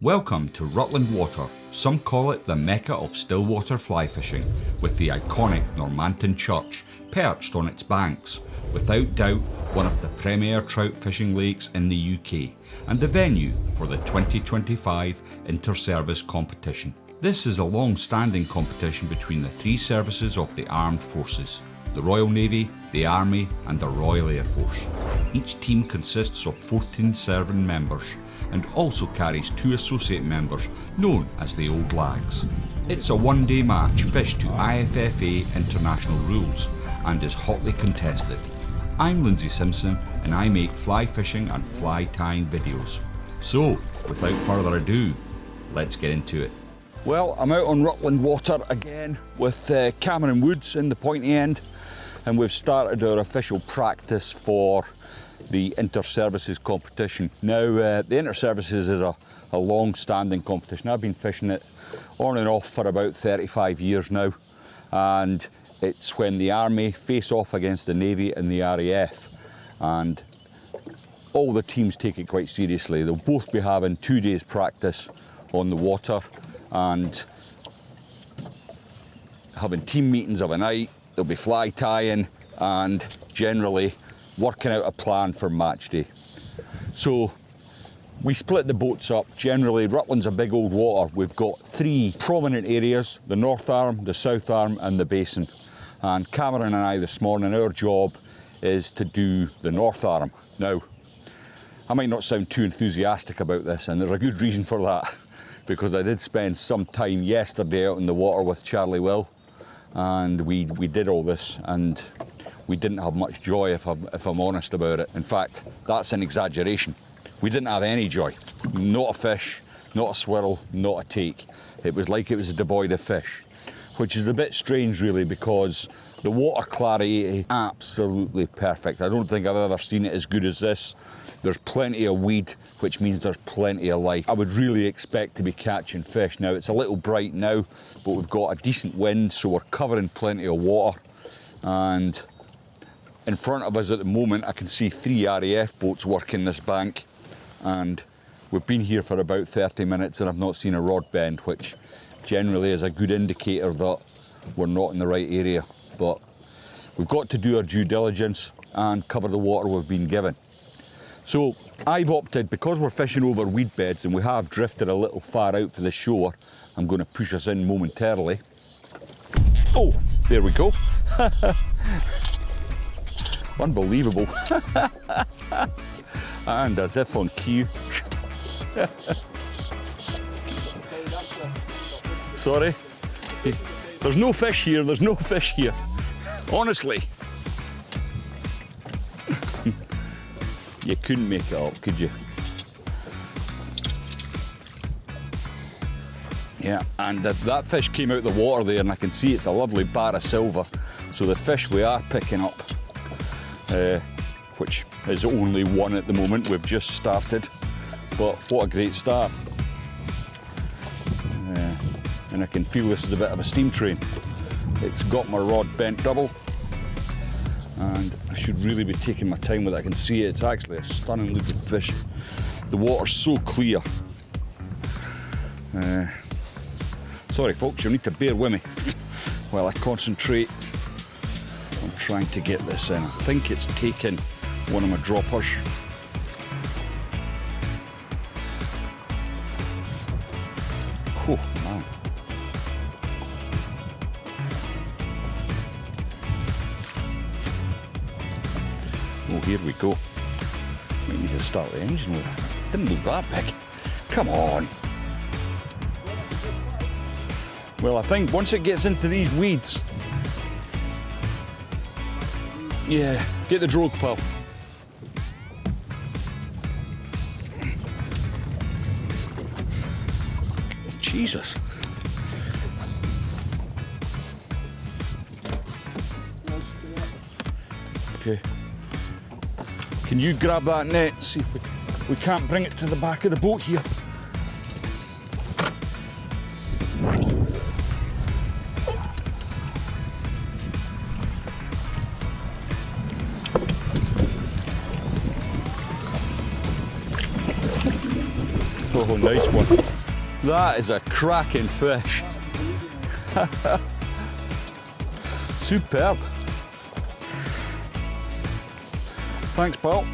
Welcome to Rutland Water. Some call it the mecca of stillwater fly fishing, with the iconic Normanton Church perched on its banks. Without doubt, one of the premier trout fishing lakes in the UK, and the venue for the 2025 inter-service competition. This is a long-standing competition between the three services of the armed forces: the Royal Navy, the Army and the Royal Air Force. Each team consists of 14 serving members and also carries 2 associate members known as the Old Lags. It's a one-day match fished to IFFA international rules and is hotly contested. I'm Lindsay Simpson and I make fly fishing and fly tying videos. So, without further ado, let's get into it. Well, I'm out on Rutland Water again with Cameron Woods in the pointy end, and we've started our official practice for the inter-services competition. Now, the inter-services is a long-standing competition. I've been fishing it on and off for about 35 years now, and it's when the Army face off against the Navy and the RAF, and all the teams take it quite seriously. They'll both be having 2 days practice on the water and having team meetings of a night. They'll be fly tying and generally working out a plan for match day. So we split the boats up. Generally, Rutland's a big old water. We've got 3 prominent areas: the North Arm, the South Arm and the Basin. And Cameron and I this morning, our job is to do the North Arm. Now, I might not sound too enthusiastic about this, and there's a good reason for that, because I did spend some time yesterday out in the water with Charlie Will, and we did all this, and we didn't have much joy, if I'm honest about it. In fact, that's an exaggeration. We didn't have any joy. Not a fish, not a swirl, not a take. It was like it was devoid of fish, which is a bit strange really, because the water clarity is absolutely perfect. I don't think I've ever seen it as good as this. There's plenty of weed, which means there's plenty of life. I would really expect to be catching fish. Now, it's a little bright now, but we've got a decent wind, so we're covering plenty of water. And in front of us at the moment, I can see 3 RAF boats working this bank, and we've been here for about 30 minutes and I've not seen a rod bend, which generally is a good indicator that we're not in the right area. But we've got to do our due diligence and cover the water we've been given. So I've opted, because we're fishing over weed beds and we have drifted a little far out for the shore, I'm going to push us in momentarily. Oh, there we go. Unbelievable. And as if on cue. Sorry. There's no fish here, there's no fish here. Honestly. You couldn't make it up, could you? Yeah, and that fish came out of the water there, and I can see it's a lovely bar of silver. So the fish we are picking up, which is only 1 at the moment, we've just started, but what a great start. And I can feel this is a bit of a steam train. It's got my rod bent double, and I should really be taking my time with it. I can see it's actually a stunning looking fish. The water's so clear. Sorry folks, you'll need to bear with me while I concentrate on trying to get this in. I think it's taken one of my droppers. Oh man. Oh, here we go. Might need to start the engine with it. Didn't look that big. Come on. Well, I think once it gets into these weeds, yeah, get the drogue, pal. Jesus. Okay. Can you grab that net? See if we can't bring it to the back of the boat here. Oh nice one. That is a cracking fish. Superb. Thanks, pal.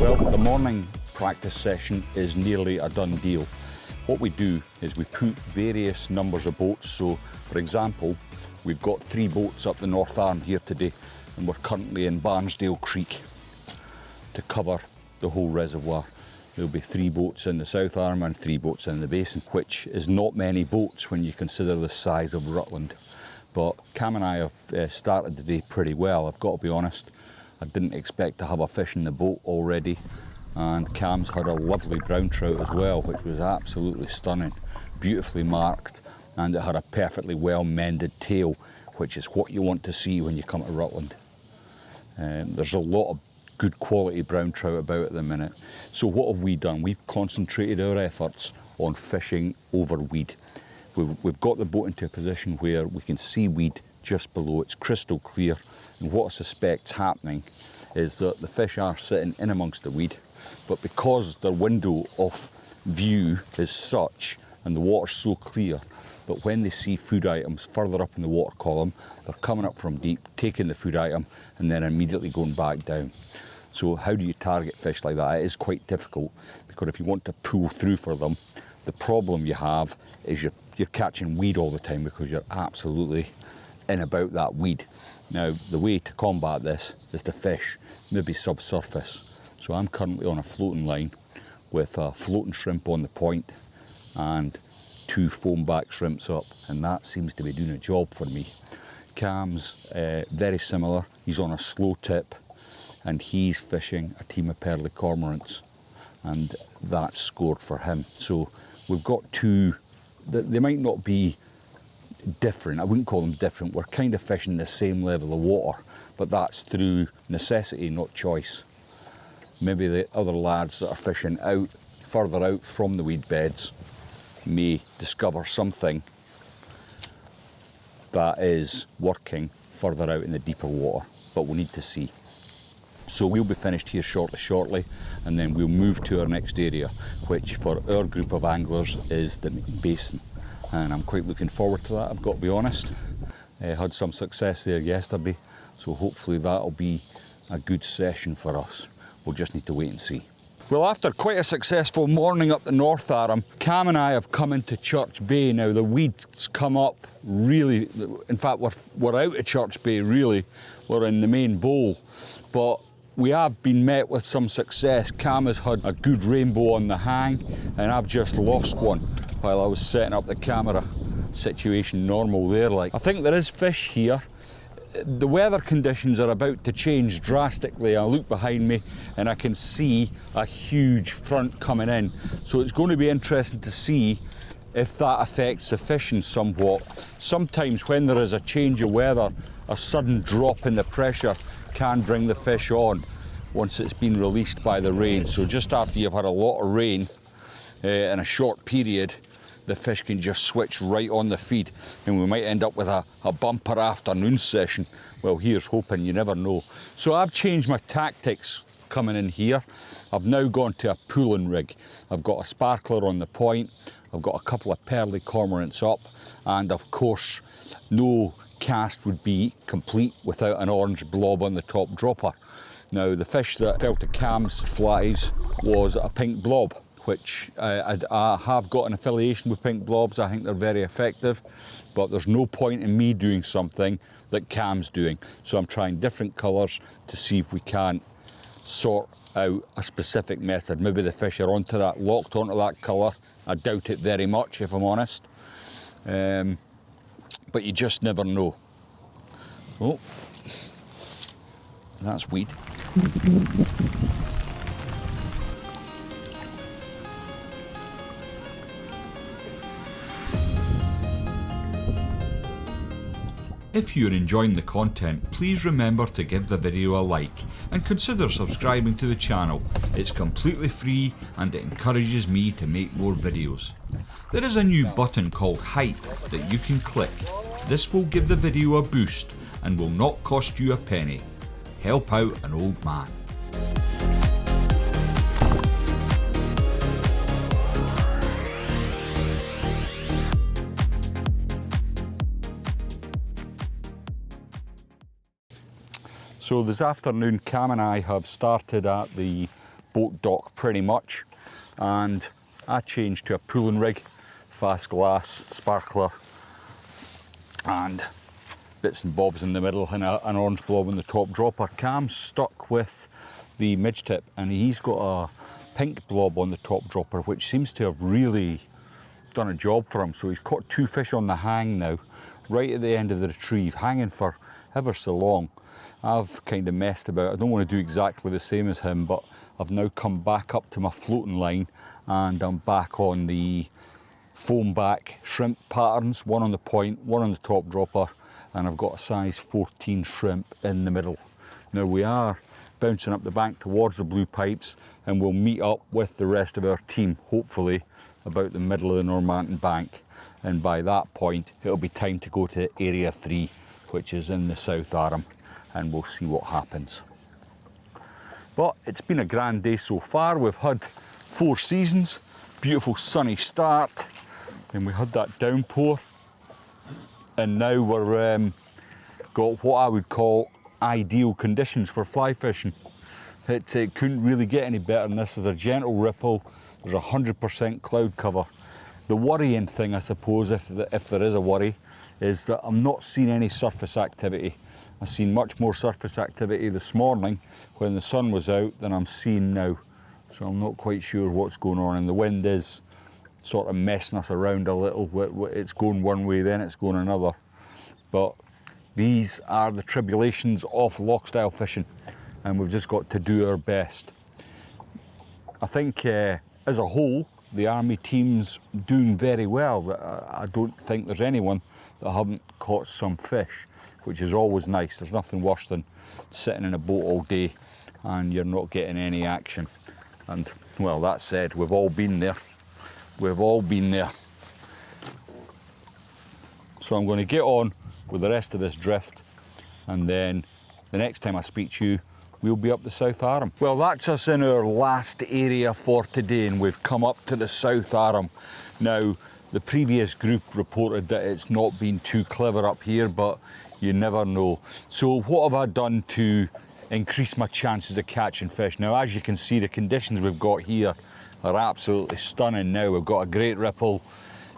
Well, the morning practice session is nearly a done deal. What we do is we put various numbers of boats. So, for example, we've got 3 boats up the North Arm here today, and we're currently in Barnsdale Creek to cover the whole reservoir. There'll be 3 boats in the South Arm and 3 boats in the basin, which is not many boats when you consider the size of Rutland. But Cam and I have started the day pretty well, I've got to be honest. I didn't expect to have a fish in the boat already, and Cam's had a lovely brown trout as well, which was absolutely stunning, beautifully marked, and it had a perfectly well mended tail, which is what you want to see when you come to Rutland. There's a lot of good quality brown trout about at the minute. So what have we done? We've concentrated our efforts on fishing over weed. We've got the boat into a position where we can see weed just below, it's crystal clear, and what I suspect's happening is that the fish are sitting in amongst the weed, but because their window of view is such and the water's so clear that when they see food items further up in the water column, they're coming up from deep, taking the food item and then immediately going back down. So how do you target fish like that? It is quite difficult, because if you want to pull through for them, the problem you have is you're catching weed all the time because you're absolutely in about that weed. Now, the way to combat this is to fish maybe subsurface. So I'm currently on a floating line with a floating shrimp on the point and 2 foam back shrimps up, and that seems to be doing a job for me. Cam's very similar. He's on a slow tip and he's fishing a team of pearly cormorants, and that's scored for him. So we've got 2, they might not be different, I wouldn't call them different, we're kind of fishing the same level of water, but that's through necessity, not choice. Maybe the other lads that are fishing out, further out from the weed beds, may discover something that is working further out in the deeper water, but we need to see. So we'll be finished here shortly, and then we'll move to our next area, which for our group of anglers is the basin. And I'm quite looking forward to that, I've got to be honest. Had some success there yesterday, so hopefully that'll be a good session for us. We'll just need to wait and see. Well, after quite a successful morning up the North Arm, Cam and I have come into Church Bay. Now the weeds come up really, in fact we're out of Church Bay really, we're in the main bowl, but we have been met with some success. Cam has had a good rainbow on the hang, and I've just lost one while I was setting up the camera. Situation normal there, like. I think there is fish here. The weather conditions are about to change drastically. I look behind me and I can see a huge front coming in. So it's going to be interesting to see if that affects the fishing somewhat. Sometimes when there is a change of weather, a sudden drop in the pressure can bring the fish on once it's been released by the rain. So just after you've had a lot of rain in a short period, the fish can just switch right on the feed, and we might end up with a bumper afternoon session. Well, here's hoping, you never know. So I've changed my tactics coming in here. I've now gone to a pulling rig. I've got a sparkler on the point, I've got a couple of pearly cormorants up, and of course no cast would be complete without an orange blob on the top dropper. Now the fish that fell to Cam's flies was a pink blob, which I have got an affiliation with pink blobs. I think they're very effective, but there's no point in me doing something that Cam's doing. So I'm trying different colours to see if we can sort out a specific method. Maybe the fish are locked onto that colour. I doubt it very much, if I'm honest. But you just never know. Oh, that's weed. If you're enjoying the content, please remember to give the video a like and consider subscribing to the channel. It's completely free and it encourages me to make more videos. There is a new button called Hype that you can click. This will give the video a boost and will not cost you a penny. Help out an old man. So this afternoon, Cam and I have started at the boat dock pretty much, and I changed to a pulling rig, fast glass, sparkler, and bits and bobs in the middle, and an orange blob on the top dropper. Cam's stuck with the midge tip, and he's got a pink blob on the top dropper, which seems to have really done a job for him. So he's caught 2 fish on the hang now, right at the end of the retrieve, hanging for ever so long. I've kind of messed about. I don't want to do exactly the same as him, but I've now come back up to my floating line and I'm back on the foam back shrimp patterns, one on the point, one on the top dropper, and I've got a size 14 shrimp in the middle. Now we are bouncing up the bank towards the blue pipes, and we'll meet up with the rest of our team, hopefully about the middle of the Normanton bank, and by that point it'll be time to go to area 3, which is in the South Arm, and we'll see what happens. But it's been a grand day so far. We've had 4 seasons, beautiful sunny start, and we had that downpour, and now we're got what I would call ideal conditions for fly fishing. It couldn't really get any better than this. There's a gentle ripple, there's 100% cloud cover. The worrying thing, I suppose, if there is a worry, is that I'm not seeing any surface activity. I've seen much more surface activity this morning when the sun was out than I'm seeing now. So I'm not quite sure what's going on, and the wind is sort of messing us around a little. It's going one way, then it's going another. But these are the tribulations of loch style fishing, and we've just got to do our best. I think as a whole, the army team's doing very well. I don't think there's anyone that haven't caught some fish, which is always nice. There's nothing worse than sitting in a boat all day and you're not getting any action. And well, that said, we've all been there. We've all been there. So I'm going to get on with the rest of this drift, and then the next time I speak to you, we'll be up the South Arm. Well, that's us in our last area for today, and we've come up to the South Arm. Now, the previous group reported that it's not been too clever up here, but you never know. So what have I done to increase my chances of catching fish? Now, as you can see, the conditions we've got here are absolutely stunning now. We've got a great ripple,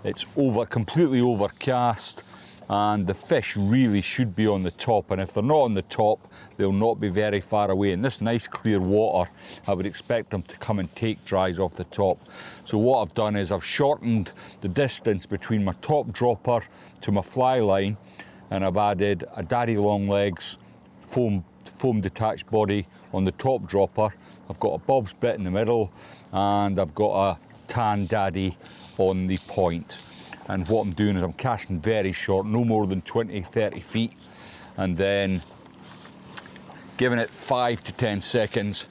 it's completely overcast, and the fish really should be on the top, and if they're not on the top, they'll not be very far away. In this nice clear water, I would expect them to come and take dries off the top. So what I've done is I've shortened the distance between my top dropper to my fly line, and I've added a daddy long legs foam detached body on the top dropper. I've got a bob's bit in the middle, and I've got a tan daddy on the point. And what I'm doing is I'm casting very short, no more than 20-30 feet, and then giving it 5 to 10 seconds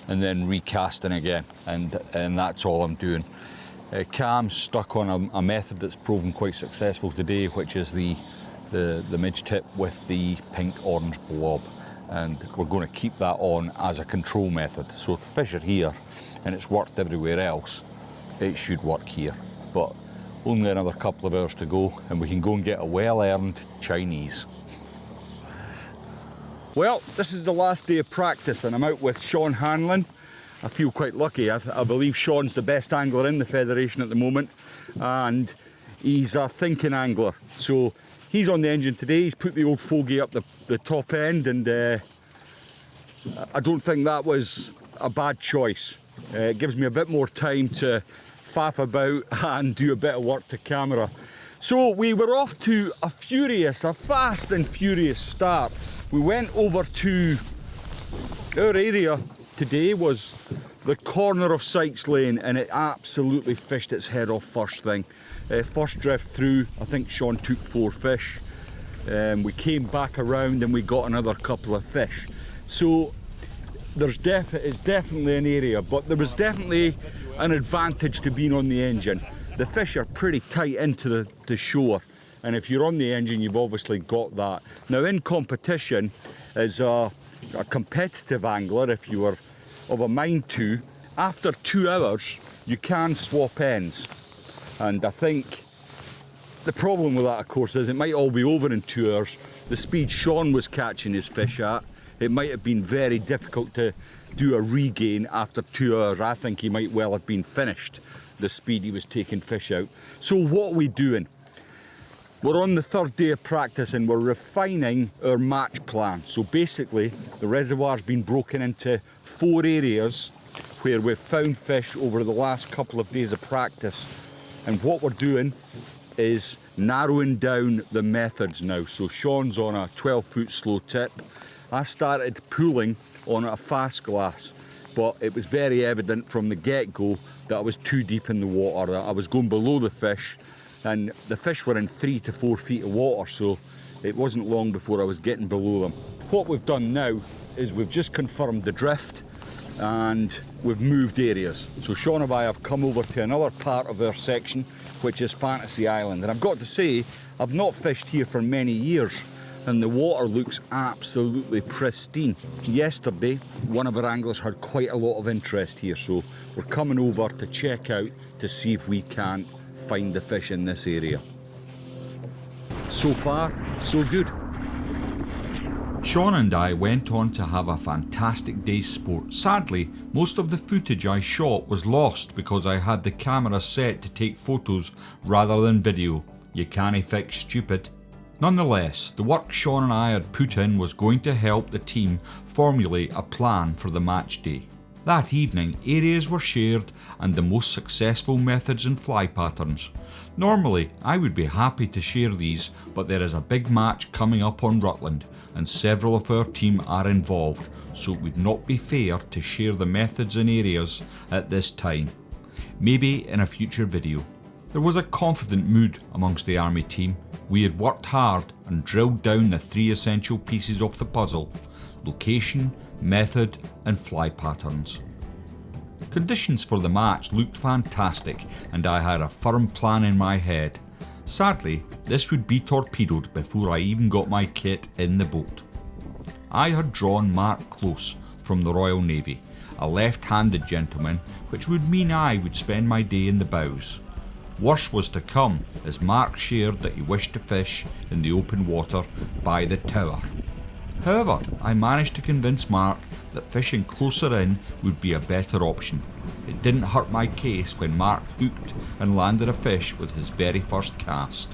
and then recasting again, and that's all I'm doing. Cam's stuck on a method that's proven quite successful today, which is the midge tip with the pink orange blob, and we're going to keep that on as a control method. So if the fish are here and it's worked everywhere else, it should work here. But only another couple of hours to go and we can go and get a well-earned Chinese. Well, this is the last day of practice and I'm out with Sean Hanlon. I feel quite lucky. I believe Sean's the best angler in the Federation at the moment, and he's a thinking angler. So he's on the engine today. He's put the old fogey up the top end, and I don't think that was a bad choice. It gives me a bit more time to faff about and do a bit of work to camera. So we were off to a fast and furious start. We went over to our area today was the corner of Sykes Lane, and it absolutely fished its head off first thing. First drift through, I think Sean took 4 fish. We came back around and we got another couple of fish. So it's definitely an area, but there was definitely an advantage to being on the engine. The fish are pretty tight into the shore, and if you're on the engine, you've obviously got that. Now in competition, as a competitive angler, if you were of a mind to, after 2 hours you can swap ends, and I think the problem with that, of course, is it might all be over in 2 hours. The speed Sean was catching his fish at, it might have been very difficult to do a regain after 2 hours. I think he might well have been finished, the speed he was taking fish out. So what are we doing? We're on the 3rd day of practice and we're refining our match plan. So basically the reservoir's been broken into 4 areas where we've found fish over the last couple of days of practice, and what we're doing is narrowing down the methods now. So Sean's on a 12-foot slow tip. I started pulling on a fast glass, but it was very evident from the get-go that I was too deep in the water. I was going below the fish, and the fish were in 3 to 4 feet of water, so it wasn't long before I was getting below them. What we've done now is we've just confirmed the drift and we've moved areas. So Sean and I have come over to another part of our section, which is Fantasy Island, and I've got to say, I've not fished here for many years, and the water looks absolutely pristine. Yesterday, one of our anglers had quite a lot of interest here, so we're coming over to check out to see if we can find the fish in this area. So far, so good. Sean and I went on to have a fantastic day's sport. Sadly, most of the footage I shot was lost because I had the camera set to take photos rather than video. You can't fix stupid. Nonetheless, the work Sean and I had put in was going to help the team formulate a plan for the match day. That evening, areas were shared and the most successful methods and fly patterns. Normally, I would be happy to share these, but there is a big match coming up on Rutland and several of our team are involved, so it would not be fair to share the methods and areas at this time. Maybe in a future video. There was a confident mood amongst the army team. We had worked hard and drilled down the 3 essential pieces of the puzzle: location, method and fly patterns. Conditions for the match looked fantastic and I had a firm plan in my head. Sadly, this would be torpedoed before I even got my kit in the boat. I had drawn Mark Close from the Royal Navy, a left-handed gentleman, which would mean I would spend my day in the bows. Worse was to come, as Mark shared that he wished to fish in the open water by the tower. However, I managed to convince Mark that fishing closer in would be a better option. It didn't hurt my case when Mark hooked and landed a fish with his very first cast.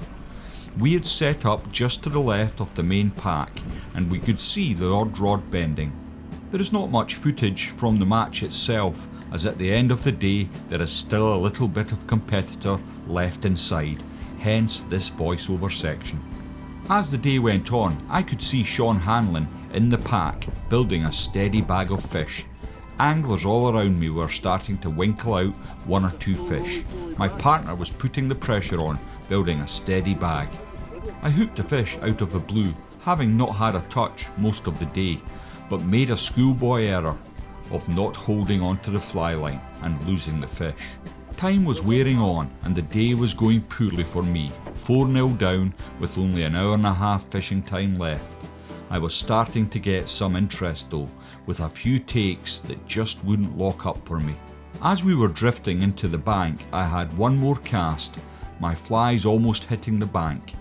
We had set up just to the left of the main pack and we could see the odd rod bending. There is not much footage from the match itself, as at the end of the day there is still a little bit of competitor left inside, hence this voiceover section. As the day went on, I could see Sean Hanlon in the pack building a steady bag of fish. Anglers all around me were starting to winkle out 1 or 2 fish. My partner was putting the pressure on, building a steady bag. I hooked a fish out of the blue, having not had a touch most of the day, but made a schoolboy error of not holding onto the fly line and losing the fish. Time was wearing on and the day was going poorly for me, 4-0 down with only an hour and a half fishing time left. I was starting to get some interest though, with a few takes that just wouldn't lock up for me. As we were drifting into the bank, I had one more cast, my flies almost hitting the bank.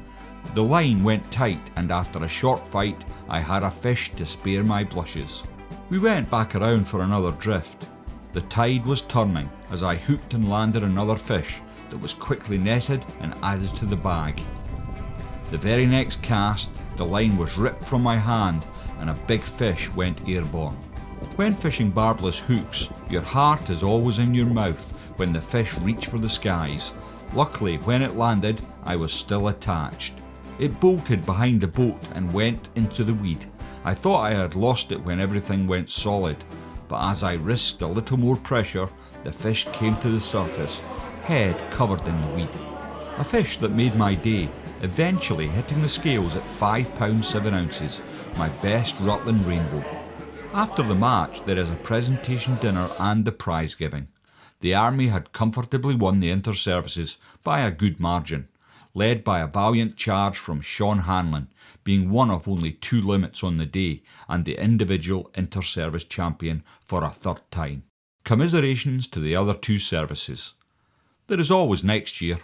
The line went tight, and after a short fight I had a fish to spare my blushes. We went back around for another drift. The tide was turning as I hooked and landed another fish that was quickly netted and added to the bag. The very next cast, the line was ripped from my hand and a big fish went airborne. When fishing barbless hooks, your heart is always in your mouth when the fish reach for the skies. Luckily, when it landed, I was still attached. It bolted behind the boat and went into the weed. I thought I had lost it when everything went solid, but as I risked a little more pressure, the fish came to the surface, head covered in the weed. A fish that made my day, eventually hitting the scales at 5 pounds 7 ounces, my best Rutland rainbow. After the match, there is a presentation dinner and the prize giving. The Army had comfortably won the inter-services by a good margin, led by a valiant charge from Sean Hanlon, being one of only 2 limits on the day and the individual inter-service champion for a third time. Commiserations to the other 2 services. There is always next year.